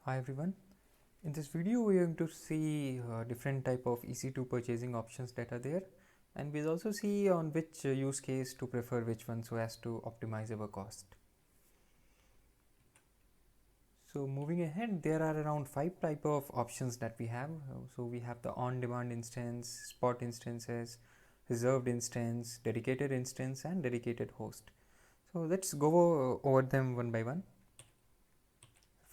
Hi everyone. In this video we are going to see different type of EC2 purchasing options that are there, and we'll also see on which use case to prefer which one so as to optimize our cost. So moving ahead, there are around 5 type of options that we have. So we have the on-demand instance, spot instances, reserved instance, dedicated instance and dedicated host. So let's go over them one by one.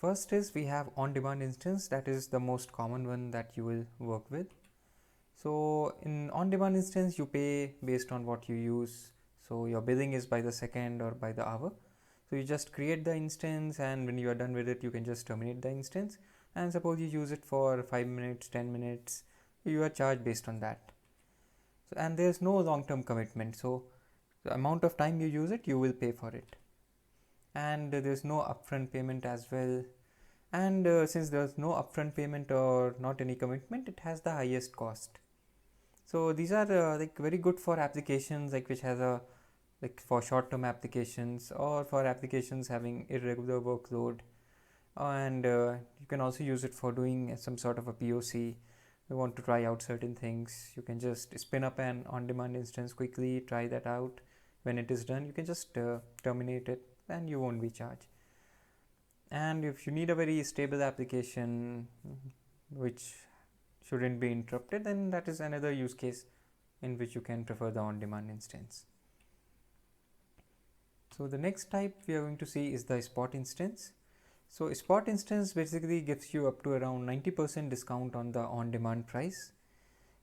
First is we have on-demand instance, that is the most common one that you will work with. So in on-demand instance you pay based on what you use, so your billing is by the second or by the hour. So you just create the instance, and when you are done with it you can just terminate the instance, and suppose you use it for 5 minutes, 10 minutes, you are charged based on that. So, and there is no long-term commitment, so the amount of time you use it you will pay for it, and there is no upfront payment as well. And since there is no upfront payment or not any commitment, it has the highest cost. So these are like very good for applications like which has a like for short term applications or for applications having irregular workload, and you can also use it for doing some sort of a POC. You want to try out certain things, you can just spin up an on demand instance quickly, try that out. When it is done you can just terminate it and you won't be charged. And if you need a very stable application which shouldn't be interrupted, then that is another use case in which you can prefer the on-demand instance. So the next type we are going to see is the spot instance. So spot instance basically gives you up to around 90% discount on the on-demand price.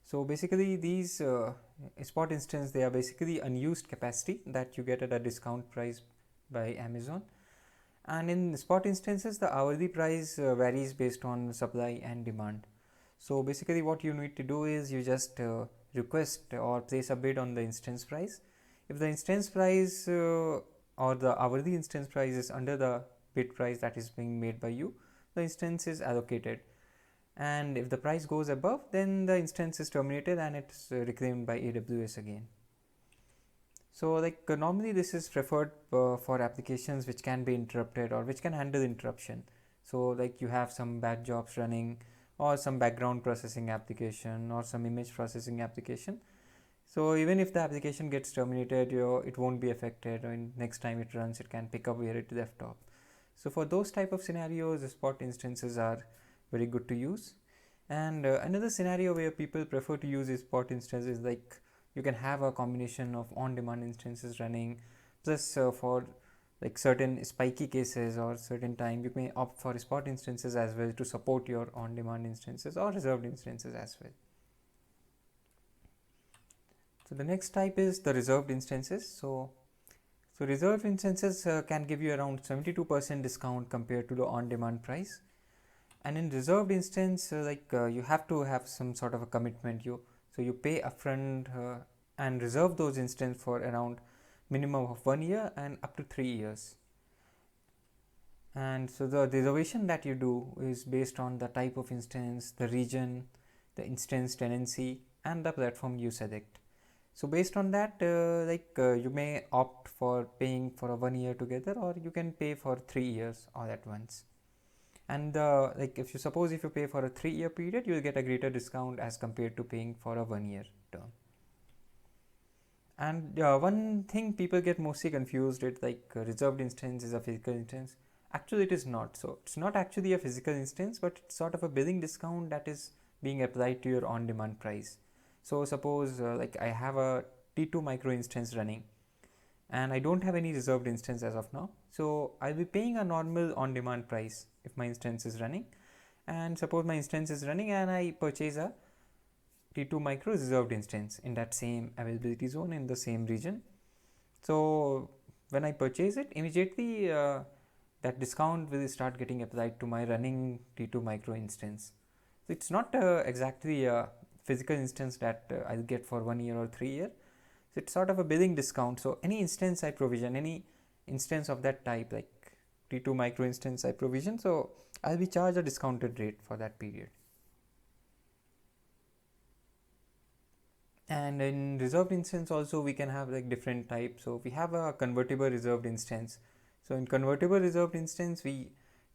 So basically these spot instance, they are basically unused capacity that you get at a discount price by Amazon. And in spot instances the hourly price varies based on supply and demand. So basically what you need to do is you just request or place a bid on the instance price. If the instance price or the hourly instance price is under the bid price that is being made by you, the instance is allocated, and if the price goes above, then the instance is terminated and it's reclaimed by AWS again. So like normally this is preferred for applications which can be interrupted or which can handle interruption. So like you have some batch jobs running or some background processing application or some image processing application. So even if the application gets terminated, it won't be affected, and next time it runs it can pick up where it left off. So for those type of scenarios, the spot instances are very good to use. And another scenario where people prefer to use spot instances, like you can have a combination of on-demand instances running, plus for like certain spiky cases or certain time you may opt for spot instances as well to support your on-demand instances or reserved instances as well. So the next type is the reserved instances. So reserved instances can give you around 72% discount compared to the on-demand price. And in reserved instance, you have to have some sort of a commitment. You pay upfront and reserve those instances for around minimum of 1 year and up to 3 years. And so the reservation that you do is based on the type of instance, the region, the instance tenancy, and the platform you select. So based on that, you may opt for paying for a 1 year together, or you can pay for 3 years all at once. And if you pay for a 3 year period, you will get a greater discount as compared to paying for a 1 year term. And one thing people get mostly confused with, reserved instance is a physical instance. Actually it is not. So it's not actually a physical instance, but it's sort of a billing discount that is being applied to your on demand price. So suppose I have a T2 micro instance running and I don't have any reserved instance as of now, so I'll be paying a normal on demand price if my instance is running. And suppose my instance is running and I purchase a T2 micro reserved instance in that same availability zone in the same region. So when I purchase it, immediately that discount will start getting applied to my running T2 micro instance. So it's not exactly a physical instance that I'll get for 1 year or 3 year. So it's sort of a billing discount. So any instance I provision, any instance of that type, like T2 micro instance I provision, so I'll be charged a discounted rate for that period. And in reserved instance also we can have like different types. So we have a convertible reserved instance. So in convertible reserved instance,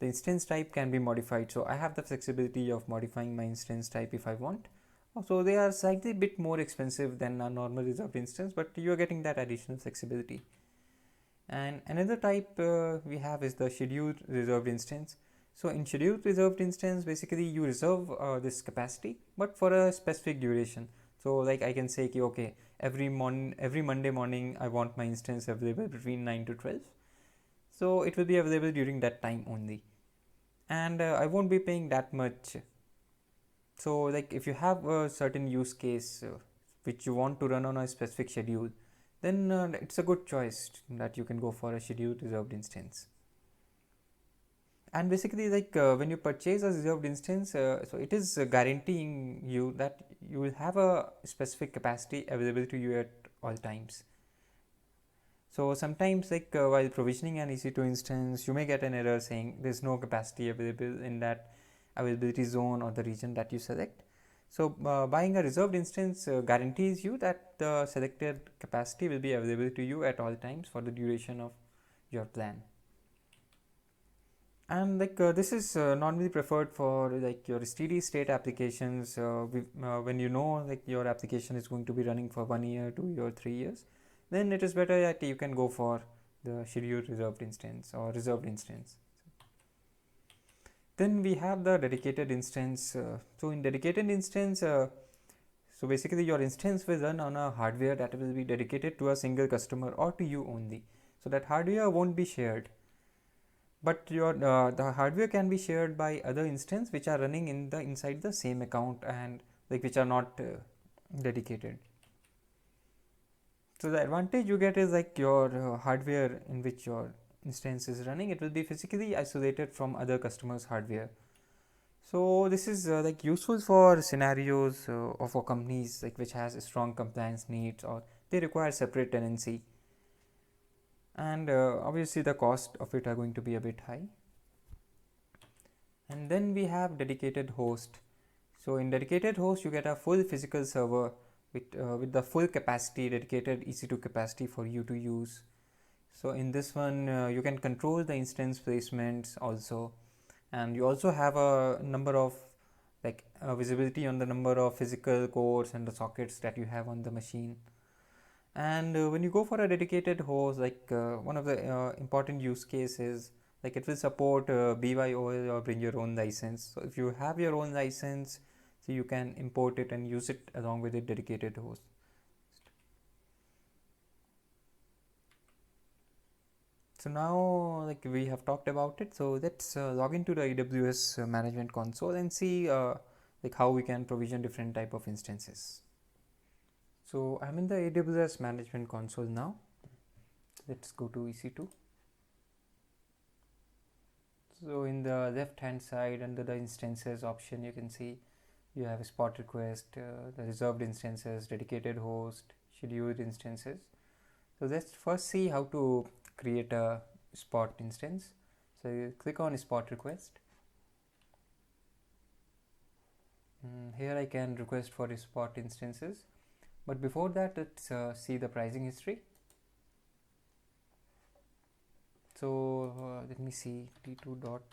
the instance type can be modified. So I have the flexibility of modifying my instance type if I want. So they are slightly bit more expensive than a normal reserved instance, but you are getting that additional flexibility. And another type we have is the scheduled reserved instance. So in scheduled reserved instance, basically you reserve this capacity, but for a specific duration. So like I can say, okay, every Monday morning I want my instance available between 9 to 12. So it will be available during that time only, and I won't be paying that much. So like if you have a certain use case which you want to run on a specific schedule, then it's a good choice that you can go for a scheduled reserved instance. And basically like when you purchase a reserved instance, so it is guaranteeing you that you will have a specific capacity available to you at all times. So sometimes like while provisioning an EC2 instance, you may get an error saying there's no capacity available in that availability zone or the region that you select. So buying a reserved instance guarantees you that the selected capacity will be available to you at all times for the duration of your plan. And like this is normally preferred for like your steady state applications when you know like your application is going to be running for 1 year, 2 year, 3 years, then it is better that you can go for the scheduled reserved instance or reserved instance. Then we have the dedicated instance. So in dedicated instance, so basically your instance will run on a hardware that will be dedicated to a single customer or to you only. So that hardware won't be shared, but your the hardware can be shared by other instances which are running inside the same account and like which are not dedicated. So the advantage you get is like your hardware in which your instance is running, it will be physically isolated from other customers' hardware. So this is like useful for scenarios or for companies like which has strong compliance needs or they require separate tenancy, and obviously the cost of it are going to be a bit high. And then we have dedicated host. So in dedicated host you get a full physical server with the full capacity, dedicated EC2 capacity for you to use. So in this one you can control the instance placements also, and you also have a number of like visibility on the number of physical cores and the sockets that you have on the machine. And when you go for a dedicated host, like one of the important use cases, like it will support BYOL or bring your own license. So if you have your own license, so you can import it and use it along with a dedicated host. So now like we have talked about it, so let's log into the AWS management console and see like how we can provision different type of instances. So I'm in the AWS management console now. Let's go to EC2. So in the left hand side under the instances option, you can see you have a spot request, the reserved instances, dedicated host, scheduled instances. So let's first see how to create a spot instance. So you click on spot request. Here I can request for spot instances, but before that let's see the pricing history. So let me see T2 dot.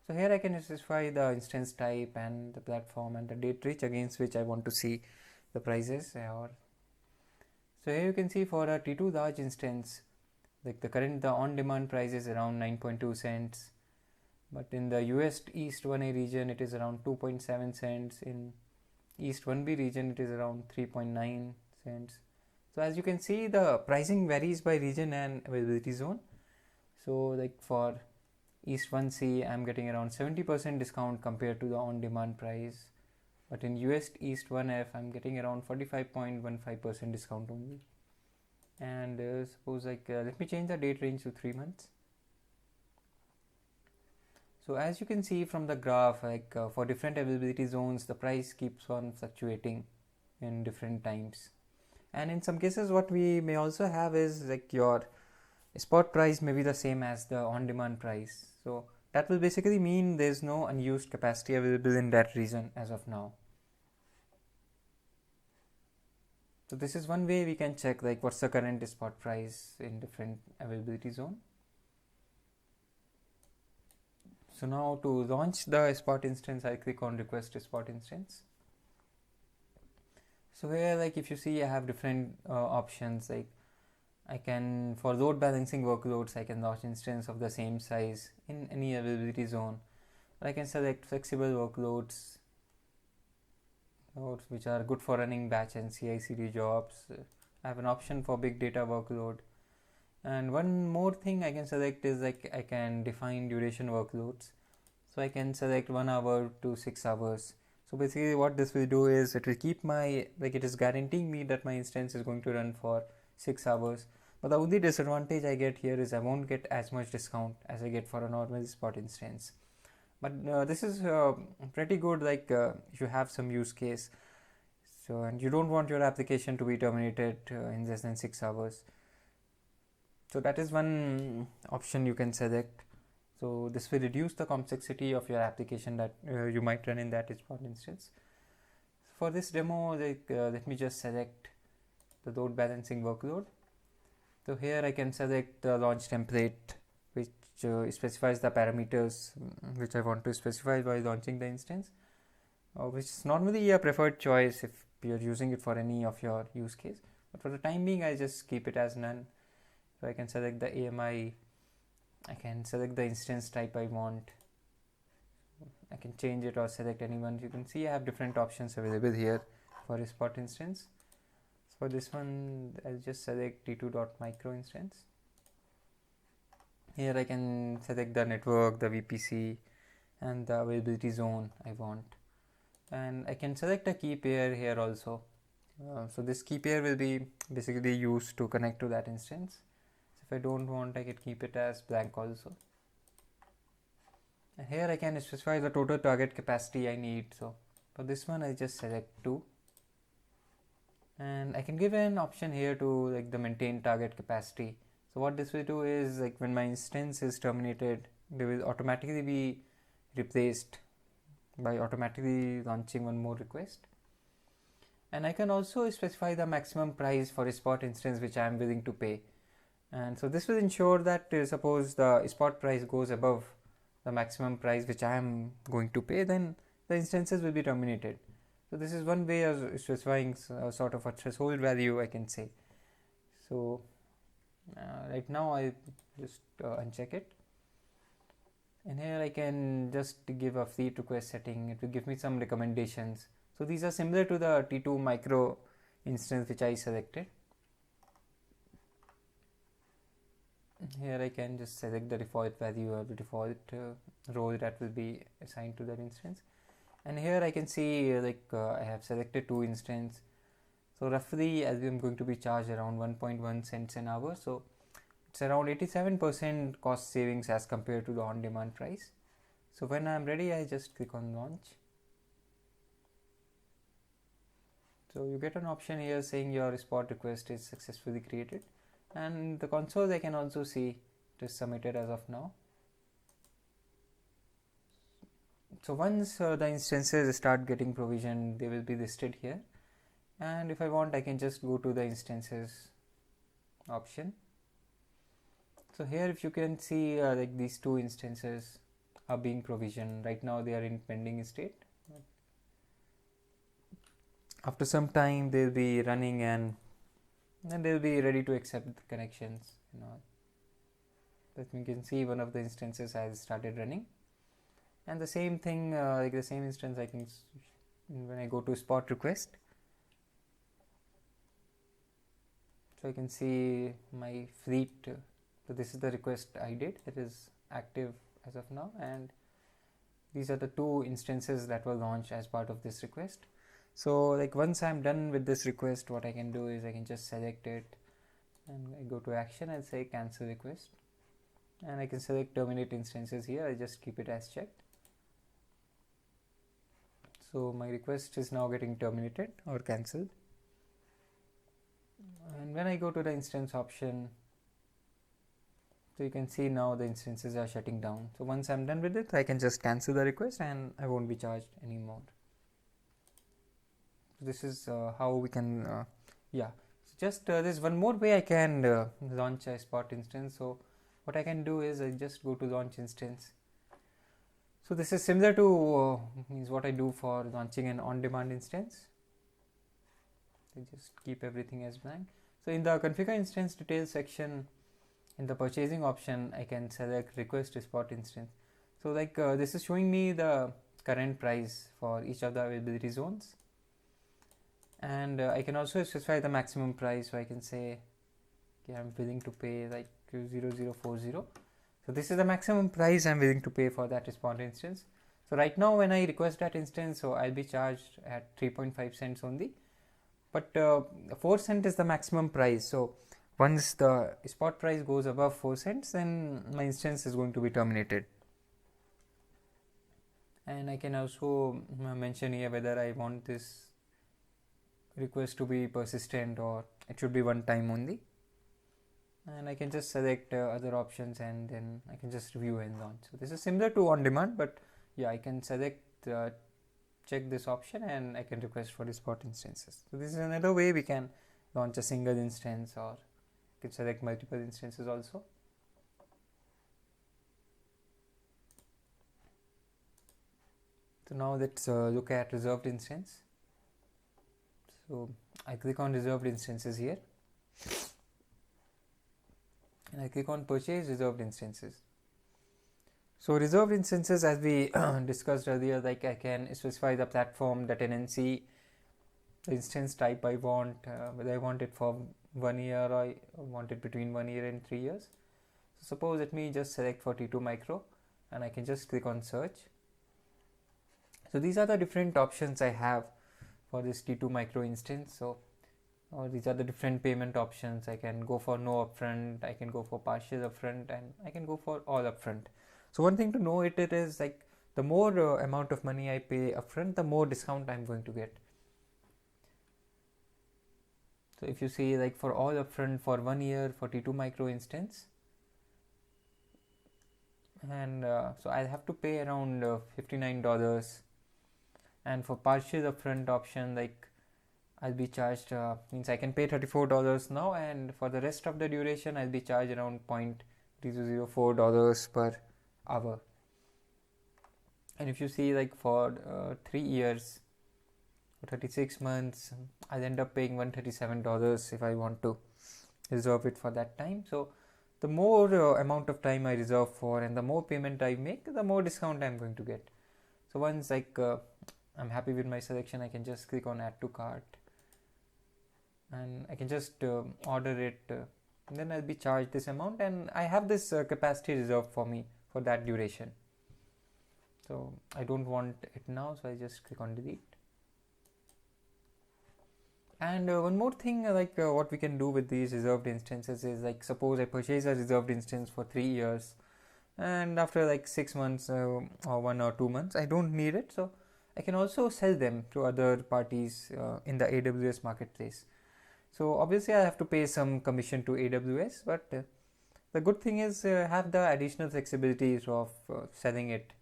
So here I can specify the instance type and the platform and the date range against which I want to see the prices. So here you can see for a T2 large instance, like the on-demand price is around 9.2 cents, but in the US East 1A region it is around 2.7 cents. In East 1B region it is around 3.9 cents. So as you can see, the pricing varies by region and availability zone. So like for East 1C I'm getting around 70% discount compared to the on-demand price, but in US East 1F I'm getting around 45.15% discount only. And suppose like let me change the date range to 3 months. So as you can see from the graph, like for different availability zones the price keeps on fluctuating in different times. And in some cases what we may also have is like your spot price may be the same as the on-demand price. So that will basically mean there's no unused capacity available in that region as of now. So this is one way we can check like what's the current spot price in different availability zone. So now to launch the spot instance, I click on request spot instance. So here, like if you see, I have different options. Like I can, for load balancing workloads, I can launch instance of the same size in any availability zone. Or I can select flexible workloads, which are good for running batch and CI/CD jobs. I have an option for big data workload. And one more thing I can select is like I can define duration workloads. So I can select 1 hour to 6 hours. So basically what this will do is it will keep my, like it is guaranteeing me that my instance is going to run for 6 hours. But the only disadvantage I get here is I won't get as much discount as I get for a normal spot instance. But this is pretty good, like if you have some use case. So, and you don't want your application to be terminated in less than 6 hours. So that is one option you can select. So this will reduce the complexity of your application that you might run in that spot instance. For this demo, let me just select the load balancing workload. So here I can select the launch template, which specifies the parameters which I want to specify while launching the instance, which is normally a preferred choice if you're using it for any of your use case. But for the time being, I just keep it as none. So I can select the AMI, I can select the instance type I want, I can change it or select anyone. You can see I have different options available here for a spot instance. So for this one, I'll just select t2.micro instance. Here I can select the network, the VPC, and the availability zone I want. And I can select a key pair here also. So this key pair will be basically used to connect to that instance. If I don't want, I can keep it as blank also. And here I can specify the total target capacity I need. So for this one, I just select 2. And I can give an option here to like the maintain target capacity. So what this will do is like when my instance is terminated, they will automatically be replaced by automatically launching one more request. And I can also specify the maximum price for a spot instance which I am willing to pay. And so this will ensure that suppose the spot price goes above the maximum price which I am going to pay, then the instances will be terminated. So this is one way of specifying sort of a threshold value, I can say. So right now I just uncheck it, and here I can just give a fleet request setting. It will give me some recommendations. So these are similar to the T2 micro instance which I selected. Here I can just select the default value or the default role that will be assigned to that instance. And here I can see I have selected 2 instances. So roughly as I'm going to be charged around 1.1 cents an hour. So it's around 87% cost savings as compared to the on-demand price. So when I'm ready, I just click on launch. So you get an option here saying your spot request is successfully created. And the console I can also see it is submitted as of now. So once the instances start getting provisioned, they will be listed here. And if I want, I can just go to the instances option. So here if you can see like these 2 instances are being provisioned. Right now they are in pending state. After some time they'll be running and they'll be ready to accept the connections and all. But you can see one of the instances has started running, and the same thing like the same instance I can when I go to spot request. So I can see my fleet. So this is the request I did. It is active as of now, and these are the 2 instances that were launched as part of this request. So like once I'm done with this request, what I can do is I can just select it and I go to action and say cancel request, and I can select terminate instances here. I just keep it as checked. So my request is now getting terminated or cancelled. And when I go to the instance option, so you can see now the instances are shutting down. So once I'm done with it, I can just cancel the request and I won't be charged anymore. This is how we can so just there's one more way I can launch a spot instance. So what I can do is I just go to launch instance, So this is similar to means what I do for launching an on-demand instance. I just keep everything as blank. So in the configure instance details section, in the purchasing option, I can select request spot instance. So like this is showing me the current price for each of the availability zones, and I can also specify the maximum price. So I can say, okay, I'm willing to pay like 0040. So this is the maximum price I'm willing to pay for that spot instance. So right now when I request that instance, so I'll be charged at 3.5 cents only, but 4 cent is the maximum price. So once the spot price goes above 4 cents, then my instance is going to be terminated. And I can also mention here whether I want this request to be persistent or it should be one time only. And I can just select other options, and then I can just review and launch. So this is similar to on demand, but yeah, I can select check this option and I can request for the spot instances. So this is another way we can launch a single instance, or you can select multiple instances also. So now let's look at reserved instance. So I click on reserved instances here, and I click on purchase reserved instances. So reserved instances, as we discussed earlier, like I can specify the platform, the tenancy, the instance type I want, whether I want it for 1 year or I want it between 1 year and 3 years. So suppose let me just select for T2 micro, and I can just click on search. So these are the different options I have for this T2 micro instance. So these are the different payment options. I can go for no upfront, I can go for partial upfront, and I can go for all upfront. So one thing to know it is like the more amount of money I pay upfront, the more discount I'm going to get. So if you see like for all upfront for 1 year for T2 micro instance, and so I'll have to pay around $59, and for partial upfront option, like I'll be charged means I can pay $34 now, and for the rest of the duration I'll be charged around $0.3004 per hour. And if you see like for 3 years, 36 months, I'll end up paying $137 if I want to reserve it for that time. So the more amount of time I reserve for and the more payment I make, the more discount I'm going to get. So once like I'm happy with my selection, I can just click on add to cart, and I can just order it, and then I'll be charged this amount, and I have this capacity reserved for me for that duration. So I don't want it now, so I just click on delete. And one more thing, like what we can do with these reserved instances is, like suppose I purchase a reserved instance for 3 years, and after like 6 months or 1 or 2 months I don't need it, so I can also sell them to other parties in the AWS marketplace. So obviously I have to pay some commission to AWS, but the good thing is have the additional flexibilities of selling it.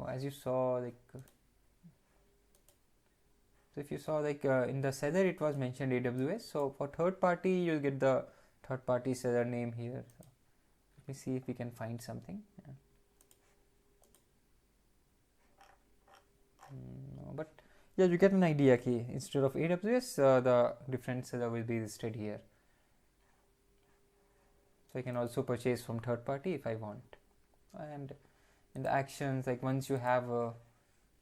As you saw, like so if you saw like in the seller it was mentioned AWS. So for third party you'll get the third party seller name here. So let me see if we can find something. No, but yeah, you get an idea. Okay, instead of AWS, the different seller will be listed here. So I can also purchase from third party if I want. And in the actions, like once you have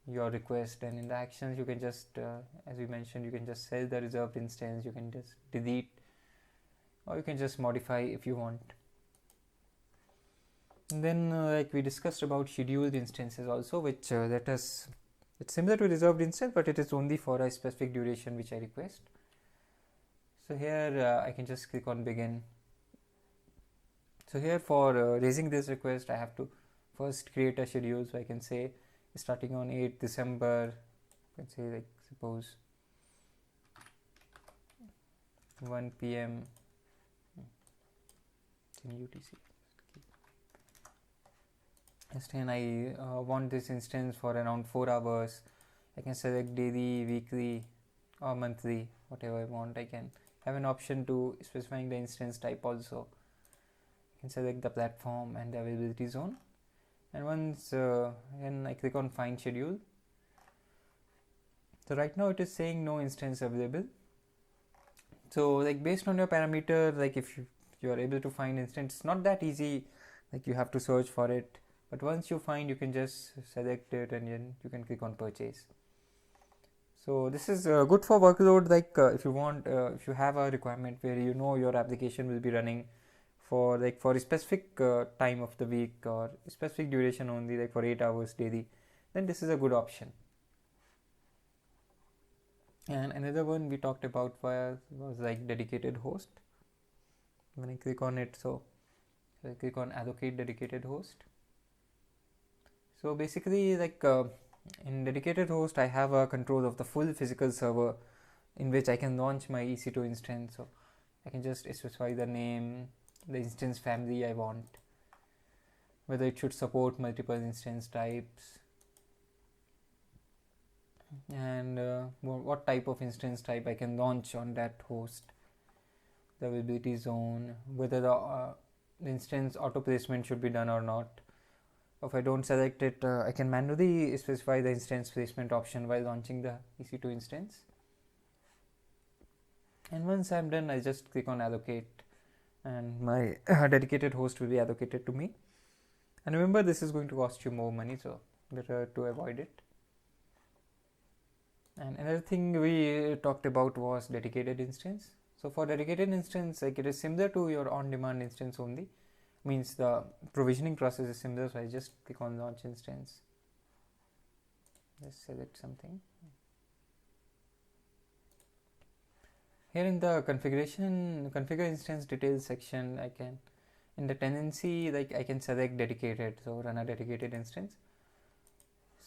your request, and in the actions you can just as we mentioned, you can just sell the reserved instance, you can just delete, or you can just modify if you want. And then like we discussed about scheduled instances also, which it's similar to reserved instance, but it is only for a specific duration which I request. So here I can just click on begin. So here for raising this request, I have to first create a schedule. So I can say starting on 8th December, I can say like suppose 1 p.m. in UTC. And I want this instance for around 4 hours. I can select daily, weekly, or monthly, whatever I want. I can have an option to specifying the instance type also. I can select the platform and the availability zone, and once then I click on find schedule. So right now it is saying no instance available. So like based on your parameter, like if you are able to find instance, it's not that easy, like you have to search for it, but once you find, you can just select it and then you can click on purchase. So this is good for workload, like if you want, if you have a requirement where you know your application will be running for a specific time of the week or specific duration only, like for 8 hours daily, then this is a good option. And another one we talked about was like dedicated host. When I click on it, so I click on allocate dedicated host. So basically, like in dedicated host, I have a control of the full physical server in which I can launch my EC2 instance. So I can just specify the name, the instance family I want, whether it should support multiple instance types, and what type of instance type I can launch on that host, the availability zone, whether the instance auto placement should be done or not. If I don't select it, I can manually specify the instance placement option while launching the EC2 instance. And once I'm done, I just click on allocate and my dedicated host will be allocated to me. And remember, this is going to cost you more money, so better to avoid it. And another thing we talked about was dedicated instance. So for dedicated instance, like it is similar to your on-demand instance only, means the provisioning process is similar. So I just click on launch instance, just select something. Here in the configure instance details section, I can, in the tenancy, like I can select dedicated, so run a dedicated instance.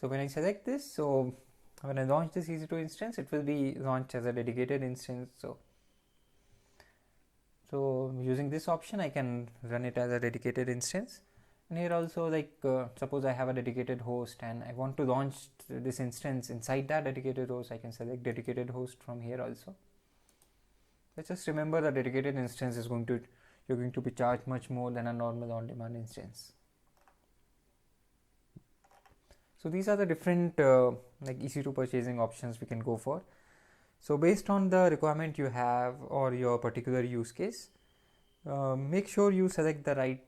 So when I select this, so when I launch this EC2 instance, it will be launched as a dedicated instance. So using this option, I can run it as a dedicated instance. And here also, like suppose I have a dedicated host and I want to launch this instance inside that dedicated host, I can select dedicated host from here also. But just remember, the dedicated instance is you're going to be charged much more than a normal on-demand instance. So these are the different like EC2 purchasing options we can go for. So based on the requirement you have or your particular use case, make sure you select the right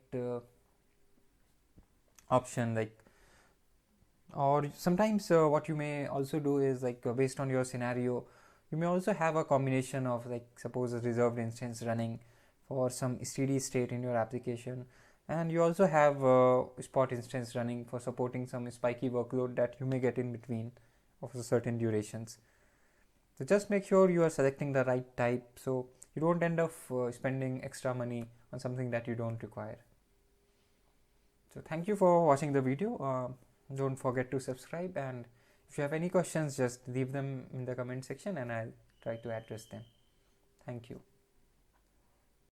option. Like, or sometimes what you may also do is like based on your scenario, you may also have a combination of, like, suppose a reserved instance running for some steady state in your application, and you also have a spot instance running for supporting some spiky workload that you may get in between of certain durations. So just make sure you are selecting the right type so you don't end up spending extra money on something that you don't require. So thank you for watching the video. Don't forget to subscribe, and if you have any questions, just leave them in the comment section and I'll try to address them. Thank you.